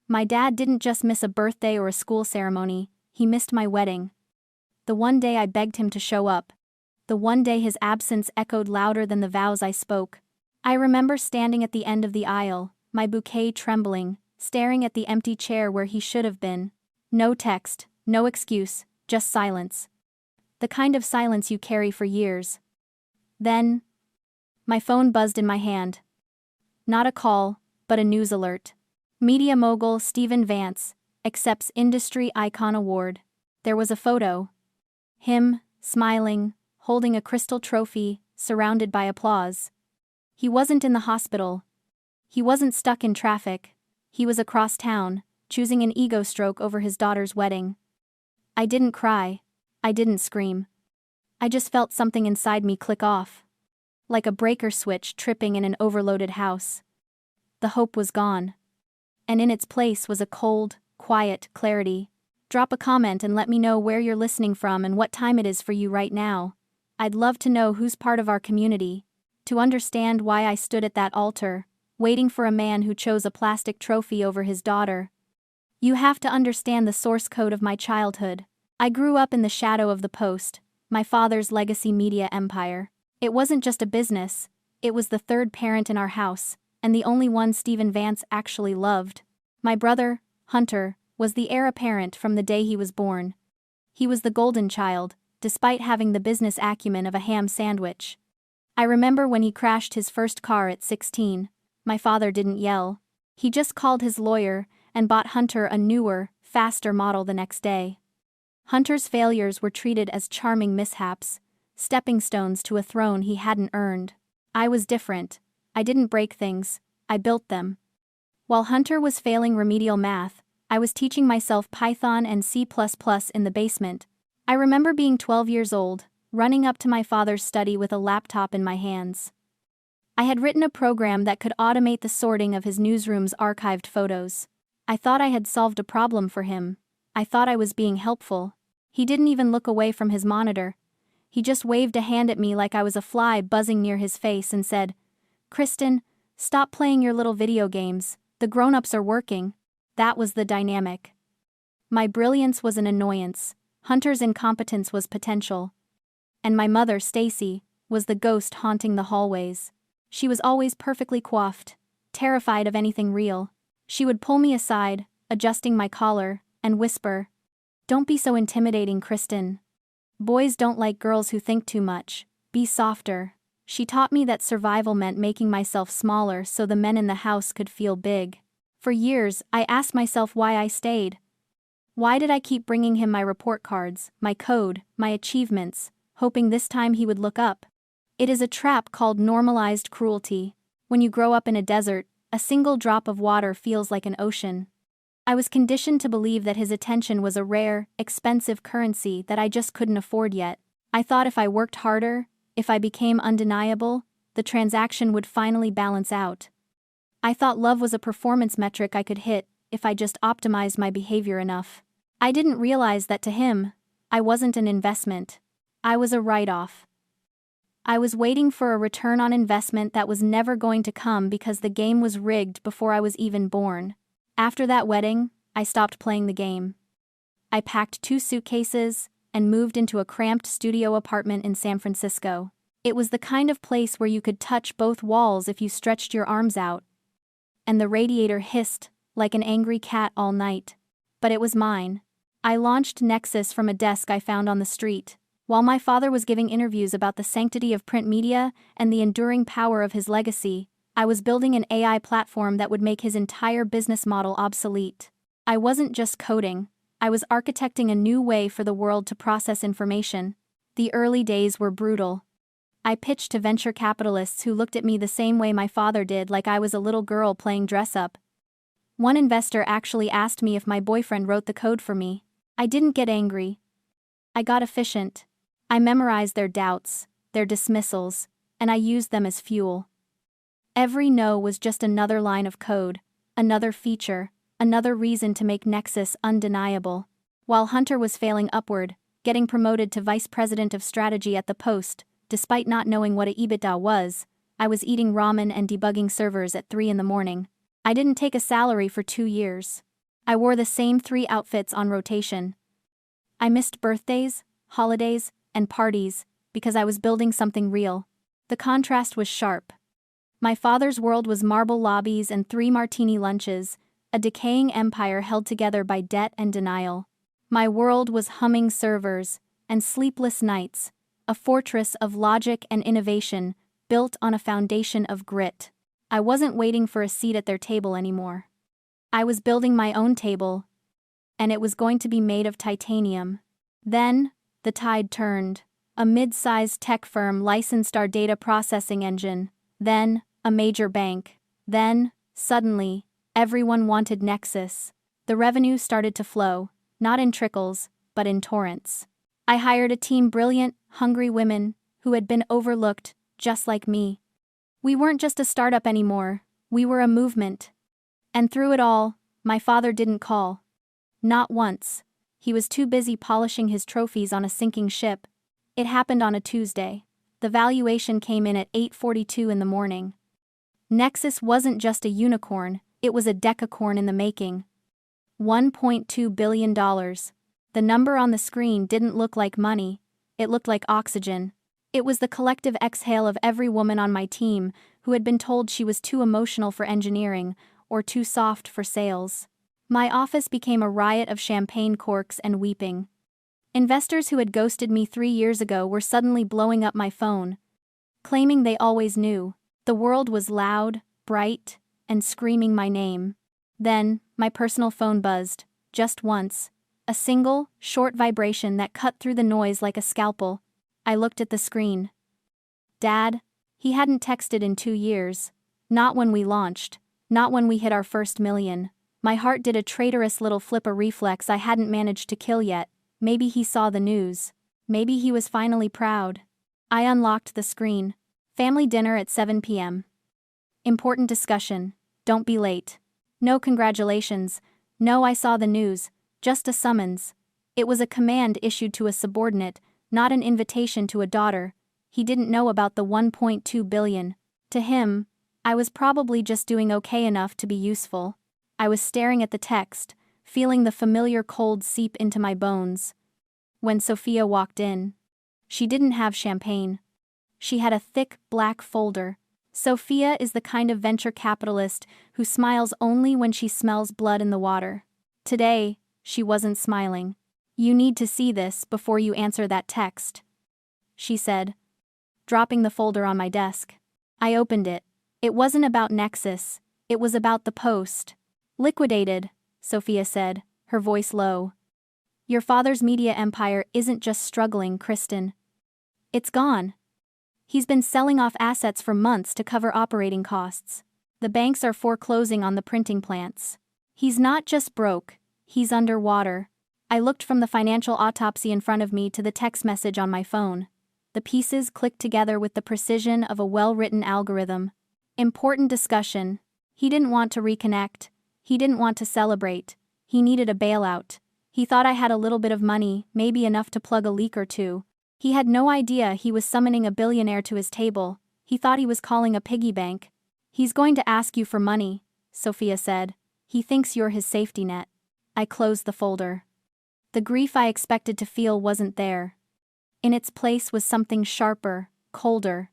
My dad didn't just miss a birthday or a school ceremony, he missed my wedding. The one day I begged him to show up. The one day his absence echoed louder than the vows I spoke. I remember standing at the end of the aisle, my bouquet trembling, staring at the empty chair where he should have been. No text, no excuse, just silence. The kind of silence you carry for years. Then, my phone buzzed in my hand. Not a call, but a news alert. Media mogul Stephen Vance accepts Industry Icon Award. There was a photo. Him, smiling, holding a crystal trophy, surrounded by applause. He wasn't in the hospital. He wasn't stuck in traffic. He was across town, choosing an ego stroke over his daughter's wedding. I didn't cry. I didn't scream. I just felt something inside me click off. Like a breaker switch tripping in an overloaded house. The hope was gone. And in its place was a cold, quiet clarity. Drop a comment and let me know where you're listening from and what time it is for you right now. I'd love to know who's part of our community. To understand why I stood at that altar, waiting for a man who chose a plastic trophy over his daughter. You have to understand the source code of my childhood. I grew up in the shadow of the Post, my father's legacy media empire. It wasn't just a business, it was the third parent in our house, and the only one Stephen Vance actually loved. My brother, Hunter, was the heir apparent from the day he was born. He was the golden child, despite having the business acumen of a ham sandwich. I remember when he crashed his first car at 16, my father didn't yell. He just called his lawyer and bought Hunter a newer, faster model the next day. Hunter's failures were treated as charming mishaps, stepping stones to a throne he hadn't earned. I was different. I didn't break things, I built them. While Hunter was failing remedial math, I was teaching myself Python and C++ in the basement. I remember being 12 years old, running up to my father's study with a laptop in my hands. I had written a program that could automate the sorting of his newsroom's archived photos. I thought I had solved a problem for him. I thought I was being helpful. He didn't even look away from his monitor. He just waved a hand at me like I was a fly buzzing near his face and said, "Kristen, stop playing your little video games, the grown-ups are working." That was the dynamic. My brilliance was an annoyance. Hunter's incompetence was potential. And my mother, Stacy, was the ghost haunting the hallways. She was always perfectly coiffed, terrified of anything real. She would pull me aside, adjusting my collar, and whisper, "Don't be so intimidating, Kristen. Boys don't like girls who think too much. Be softer." She taught me that survival meant making myself smaller so the men in the house could feel big. For years, I asked myself why I stayed. Why did I keep bringing him my report cards, my code, my achievements, hoping this time he would look up? It is a trap called normalized cruelty. When you grow up in a desert, a single drop of water feels like an ocean. I was conditioned to believe that his attention was a rare, expensive currency that I just couldn't afford yet. I thought if I worked harder, if I became undeniable, the transaction would finally balance out. I thought love was a performance metric I could hit if I just optimized my behavior enough. I didn't realize that to him, I wasn't an investment. I was a write-off. I was waiting for a return on investment that was never going to come because the game was rigged before I was even born. After that wedding, I stopped playing the game. I packed 2 suitcases and moved into a cramped studio apartment in San Francisco. It was the kind of place where you could touch both walls if you stretched your arms out. And the radiator hissed like an angry cat all night. But it was mine. I launched Nexus from a desk I found on the street. While my father was giving interviews about the sanctity of print media and the enduring power of his legacy, I was building an AI platform that would make his entire business model obsolete. I wasn't just coding, I was architecting a new way for the world to process information. The early days were brutal. I pitched to venture capitalists who looked at me the same way my father did, like I was a little girl playing dress-up. One investor actually asked me if my boyfriend wrote the code for me. I didn't get angry. I got efficient. I memorized their doubts, their dismissals, and I used them as fuel. Every no was just another line of code, another feature, another reason to make Nexus undeniable. While Hunter was failing upward, getting promoted to vice president of strategy at the Post, despite not knowing what a EBITDA was, I was eating ramen and debugging servers at 3 in the morning. I didn't take a salary for 2 years. I wore the same 3 outfits on rotation. I missed birthdays, holidays, and parties because I was building something real. The contrast was sharp. My father's world was marble lobbies and 3 martini lunches, a decaying empire held together by debt and denial. My world was humming servers and sleepless nights, a fortress of logic and innovation built on a foundation of grit. I wasn't waiting for a seat at their table anymore. I was building my own table, and it was going to be made of titanium. Then, the tide turned. A mid-sized tech firm licensed our data processing engine. Then, a major bank. Then, suddenly, everyone wanted Nexus. The revenue started to flow, not in trickles, but in torrents. I hired a team of brilliant, hungry women who had been overlooked, just like me. We weren't just a startup anymore, we were a movement. And through it all, my father didn't call. Not once. He was too busy polishing his trophies on a sinking ship. It happened on a Tuesday. The valuation came in at 8:42 in the morning. Nexus wasn't just a unicorn, it was a decacorn in the making. $1.2 billion. The number on the screen didn't look like money, it looked like oxygen. It was the collective exhale of every woman on my team who had been told she was too emotional for engineering or too soft for sales. My office became a riot of champagne corks and weeping. Investors who had ghosted me 3 years ago were suddenly blowing up my phone, claiming they always knew. The world was loud, bright, and screaming my name. Then, my personal phone buzzed, just once. A single, short vibration that cut through the noise like a scalpel. I looked at the screen. Dad? He hadn't texted in 2 years. Not when we launched. Not when we hit our first million. My heart did a traitorous little flip, a reflex I hadn't managed to kill yet. Maybe he saw the news. Maybe he was finally proud. I unlocked the screen. Family dinner at 7 p.m. Important discussion. Don't be late. No congratulations. No, I saw the news. Just a summons. It was a command issued to a subordinate, not an invitation to a daughter. He didn't know about the $1.2 billion. To him, I was probably just doing okay enough to be useful. I was staring at the text, feeling the familiar cold seep into my bones. When Sophia walked in, she didn't have champagne. She had a thick, black folder. Sophia is the kind of venture capitalist who smiles only when she smells blood in the water. Today, she wasn't smiling. You need to see this before you answer that text, she said, dropping the folder on my desk. I opened it. It wasn't about Nexus, it was about the Post. Liquidated, Sophia said, her voice low. Your father's media empire isn't just struggling, Kristen. It's gone. He's been selling off assets for months to cover operating costs. The banks are foreclosing on the printing plants. He's not just broke, he's underwater. I looked from the financial autopsy in front of me to the text message on my phone. The pieces clicked together with the precision of a well-written algorithm. Important discussion. He didn't want to reconnect. He didn't want to celebrate. He needed a bailout. He thought I had a little bit of money, maybe enough to plug a leak or two. He had no idea he was summoning a billionaire to his table. He thought he was calling a piggy bank. He's going to ask you for money, Sophia said. He thinks you're his safety net. I closed the folder. The grief I expected to feel wasn't there. In its place was something sharper, colder.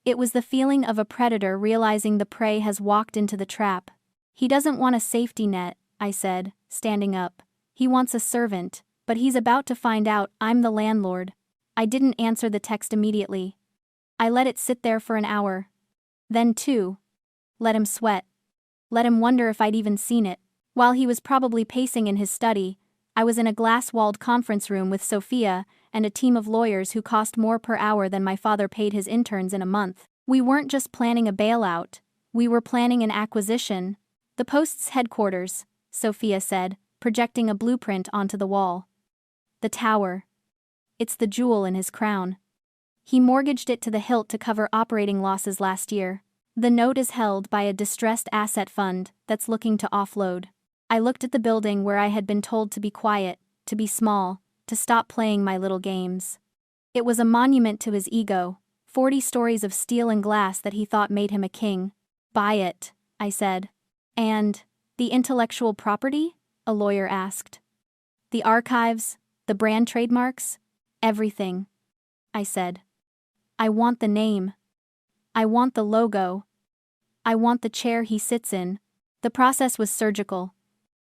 It was the feeling of a predator realizing the prey has walked into the trap. He doesn't want a safety net, I said, standing up. He wants a servant, but he's about to find out I'm the landlord. I didn't answer the text immediately. I let it sit there for an hour. Then 2. Let him sweat. Let him wonder if I'd even seen it. While he was probably pacing in his study, I was in a glass-walled conference room with Sophia and a team of lawyers who cost more per hour than my father paid his interns in a month. We weren't just planning a bailout, we were planning an acquisition. The Post's headquarters, Sophia said, projecting a blueprint onto the wall. The tower. It's the jewel in his crown. He mortgaged it to the hilt to cover operating losses last year. The note is held by a distressed asset fund that's looking to offload. I looked at the building where I had been told to be quiet, to be small, to stop playing my little games. It was a monument to his ego, 40 stories of steel and glass that he thought made him a king. Buy it, I said. And, the intellectual property? a lawyer asked. The archives, the brand trademarks, everything, I said. I want the name. I want the logo. I want the chair he sits in. The process was surgical.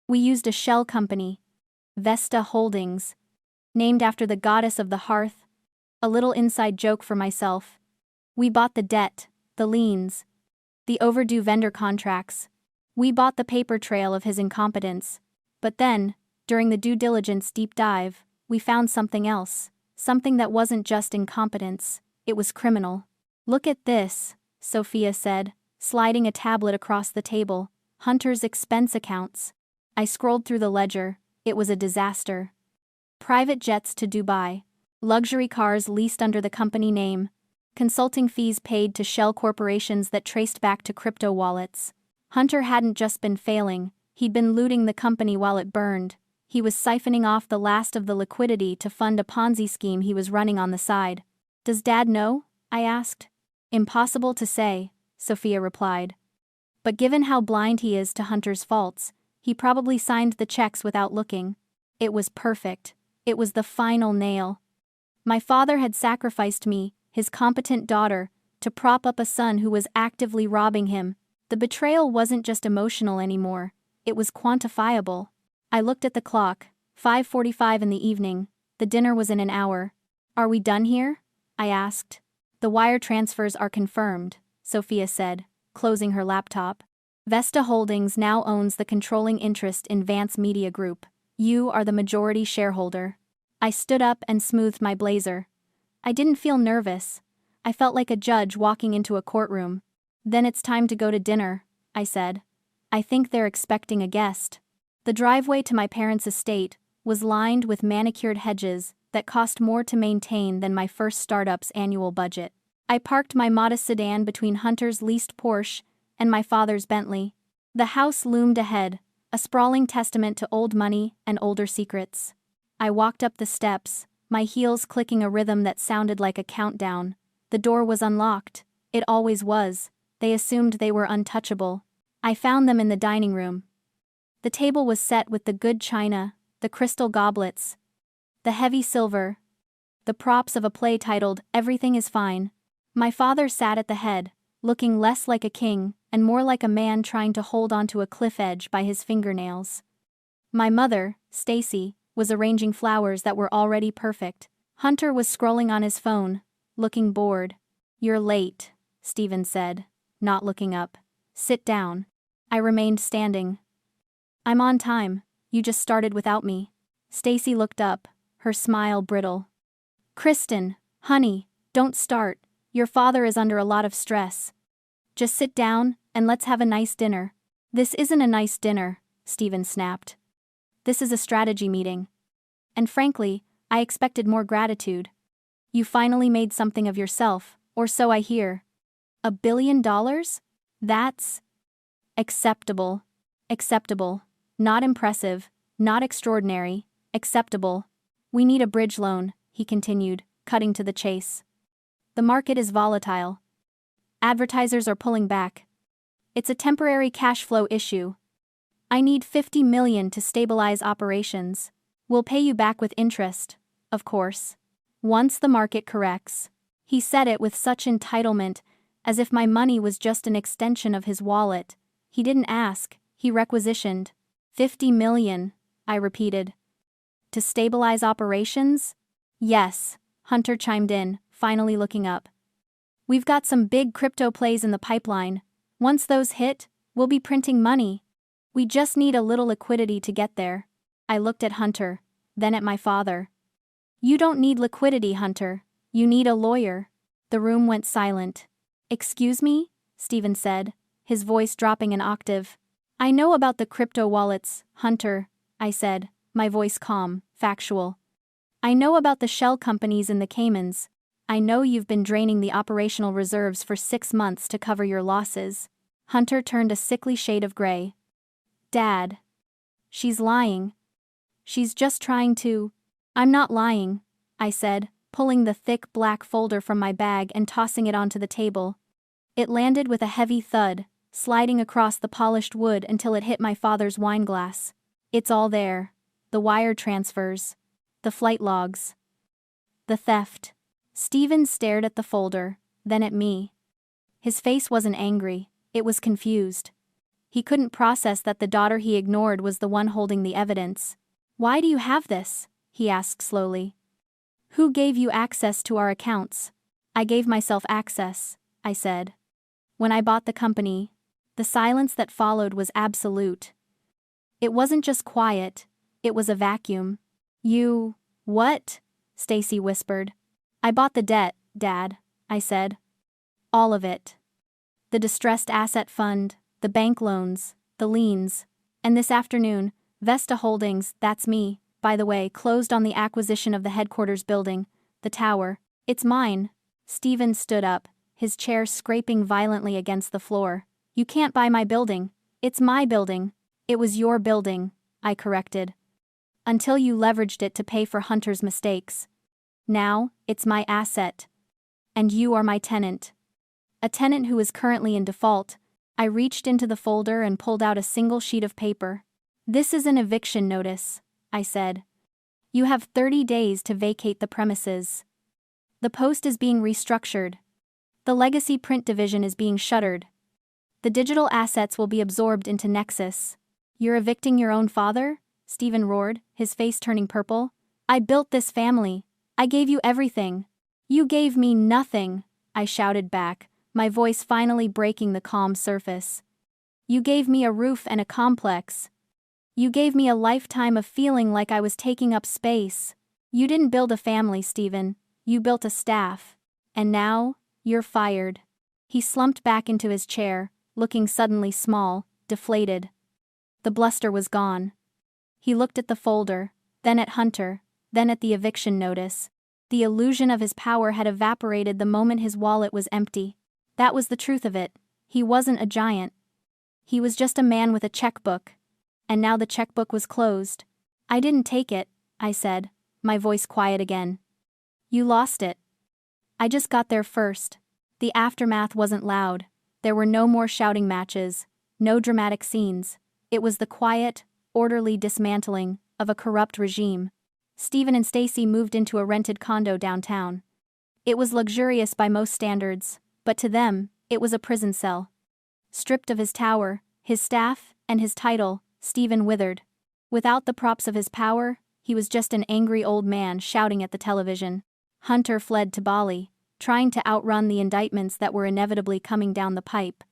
We used a shell company, Vesta Holdings, named after the goddess of the hearth. A little inside joke for myself. We bought the debt, the liens, the overdue vendor contracts. We bought the paper trail of his incompetence. But then, during the due diligence deep dive, we found something else. Something that wasn't just incompetence, it was criminal. Look at this, Sophia said, sliding a tablet across the table. Hunter's expense accounts. I scrolled through the ledger. It was a disaster. Private jets to Dubai. Luxury cars leased under the company name. Consulting fees paid to shell corporations that traced back to crypto wallets. Hunter hadn't just been failing, he'd been looting the company while it burned. He was siphoning off the last of the liquidity to fund a Ponzi scheme he was running on the side. Does Dad know? I asked. Impossible to say, Sophia replied. But given how blind he is to Hunter's faults, he probably signed the checks without looking. It was perfect. It was the final nail. My father had sacrificed me, his competent daughter, to prop up a son who was actively robbing him. The betrayal wasn't just emotional anymore, it was quantifiable. I looked at the clock, 5:45 in the evening, the dinner was in an hour. Are we done here? I asked. The wire transfers are confirmed, Sophia said, closing her laptop. Vesta Holdings now owns the controlling interest in Vance Media Group. You are the majority shareholder. I stood up and smoothed my blazer. I didn't feel nervous. I felt like a judge walking into a courtroom. Then it's time to go to dinner, I said. I think they're expecting a guest. The driveway to my parents' estate was lined with manicured hedges that cost more to maintain than my first startup's annual budget. I parked my modest sedan between Hunter's leased Porsche and my father's Bentley. The house loomed ahead, a sprawling testament to old money and older secrets. I walked up the steps, my heels clicking a rhythm that sounded like a countdown. The door was unlocked. It always was. They assumed they were untouchable. I found them in the dining room. The table was set with the good china, the crystal goblets, the heavy silver, the props of a play titled Everything is Fine. My father sat at the head, looking less like a king and more like a man trying to hold onto a cliff edge by his fingernails. My mother, Stacy, was arranging flowers that were already perfect. Hunter was scrolling on his phone, looking bored. You're late, Stephen said, not looking up. Sit down. I remained standing. I'm on time. You just started without me. Stacy looked up, her smile brittle. Kristen, honey, don't start. Your father is under a lot of stress. Just sit down, and let's have a nice dinner. This isn't a nice dinner, Stephen snapped. This is a strategy meeting. And frankly, I expected more gratitude. You finally made something of yourself, or so I hear. $1 billion? That's acceptable. Acceptable. Not impressive, not extraordinary, acceptable. We need a bridge loan, he continued, cutting to the chase. The market is volatile. Advertisers are pulling back. It's a temporary cash flow issue. I need $50 million to stabilize operations. We'll pay you back with interest, of course. Once the market corrects. He said it with such entitlement, as if my money was just an extension of his wallet. He didn't ask, he requisitioned. $50 million, I repeated. To stabilize operations? Yes, Hunter chimed in, finally looking up. We've got some big crypto plays in the pipeline. Once those hit, we'll be printing money. We just need a little liquidity to get there. I looked at Hunter, then at my father. You don't need liquidity, Hunter. You need a lawyer. The room went silent. Excuse me? Stephen said, his voice dropping an octave. I know about the crypto wallets, Hunter, I said, my voice calm, factual. I know about the shell companies in the Caymans. I know you've been draining the operational reserves for 6 months to cover your losses. Hunter turned a sickly shade of gray. Dad. She's lying. She's just trying to. I'm not lying, I said, pulling the thick black folder from my bag and tossing it onto the table. It landed with a heavy thud, sliding across the polished wood until it hit my father's wineglass. It's all there. The wire transfers. The flight logs. The theft. Steven stared at the folder, then at me. His face wasn't angry, it was confused. He couldn't process that the daughter he ignored was the one holding the evidence. "Why do you have this?" he asked slowly. "Who gave you access to our accounts?" "I gave myself access," I said. "When I bought the company." The silence that followed was absolute. It wasn't just quiet, it was a vacuum. "You... what?" Stacy whispered. "I bought the debt, Dad," I said. "All of it. The distressed asset fund, the bank loans, the liens. And this afternoon, Vesta Holdings, that's me, by the way, closed on the acquisition of the headquarters building, the tower. It's mine." Steven stood up, his chair scraping violently against the floor. "You can't buy my building. It's my building." "It was your building," I corrected. "Until you leveraged it to pay for Hunter's mistakes. Now, it's my asset. And you are my tenant." "A tenant who is currently in default." I reached into the folder and pulled out a single sheet of paper. "This is an eviction notice," I said. "You have 30 days to vacate the premises. The Post is being restructured. The legacy print division is being shuttered. The digital assets will be absorbed into Nexus." "You're evicting your own father?" Steven roared, his face turning purple. "I built this family. I gave you everything." "You gave me nothing," I shouted back, my voice finally breaking the calm surface. "You gave me a roof and a complex. You gave me a lifetime of feeling like I was taking up space. You didn't build a family, Steven. You built a staff. And now, you're fired." He slumped back into his chair, looking suddenly small, deflated. The bluster was gone. He looked at the folder, then at Hunter, then at the eviction notice. The illusion of his power had evaporated the moment his wallet was empty. That was the truth of it. He wasn't a giant. He was just a man with a checkbook. And now the checkbook was closed. "I didn't take it," I said, my voice quiet again. "You lost it." "I just got there first." The aftermath wasn't loud. There were no more shouting matches, no dramatic scenes. It was the quiet, orderly dismantling of a corrupt regime. Steven and Stacy moved into a rented condo downtown. It was luxurious by most standards, but to them, it was a prison cell. Stripped of his tower, his staff, and his title, Steven withered. Without the props of his power, he was just an angry old man shouting at the television. Hunter fled to Bali, trying to outrun the indictments that were inevitably coming down the pipe.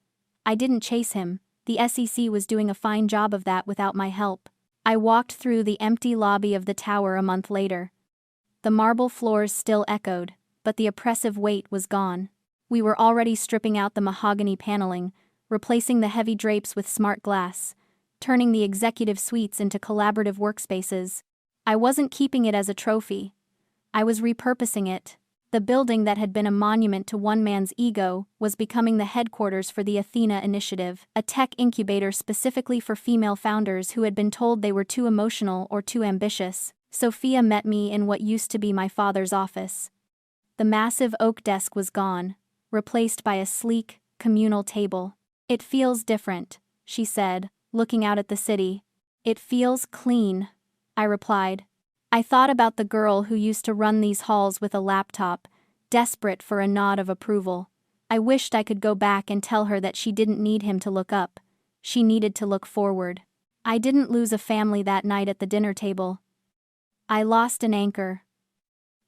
I didn't chase him. The SEC was doing a fine job of that without my help. I walked through the empty lobby of the tower a month later. The marble floors still echoed, but the oppressive weight was gone. We were already stripping out the mahogany paneling, replacing the heavy drapes with smart glass, turning the executive suites into collaborative workspaces. I wasn't keeping it as a trophy. I was repurposing it. The building that had been a monument to one man's ego was becoming the headquarters for the Athena Initiative, a tech incubator specifically for female founders who had been told they were too emotional or too ambitious. Sophia met me in what used to be my father's office. The massive oak desk was gone, replaced by a sleek, communal table. "It feels different," she said, looking out at the city. "It feels clean," I replied. I thought about the girl who used to run these halls with a laptop, desperate for a nod of approval. I wished I could go back and tell her that she didn't need him to look up. She needed to look forward. I didn't lose a family that night at the dinner table. I lost an anchor.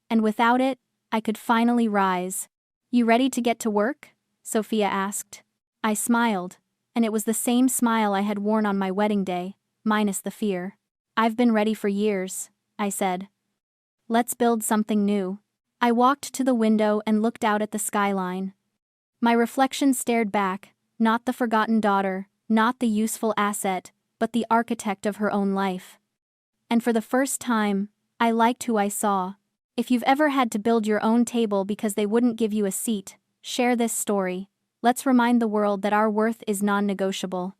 And without it, I could finally rise. "You ready to get to work?" Sophia asked. I smiled, and it was the same smile I had worn on my wedding day, minus the fear. "I've been ready for years," I said. "Let's build something new." I walked to the window and looked out at the skyline. My reflection stared back, not the forgotten daughter, not the useful asset, but the architect of her own life. And for the first time, I liked who I saw. If you've ever had to build your own table because they wouldn't give you a seat, share this story. Let's remind the world that our worth is non-negotiable.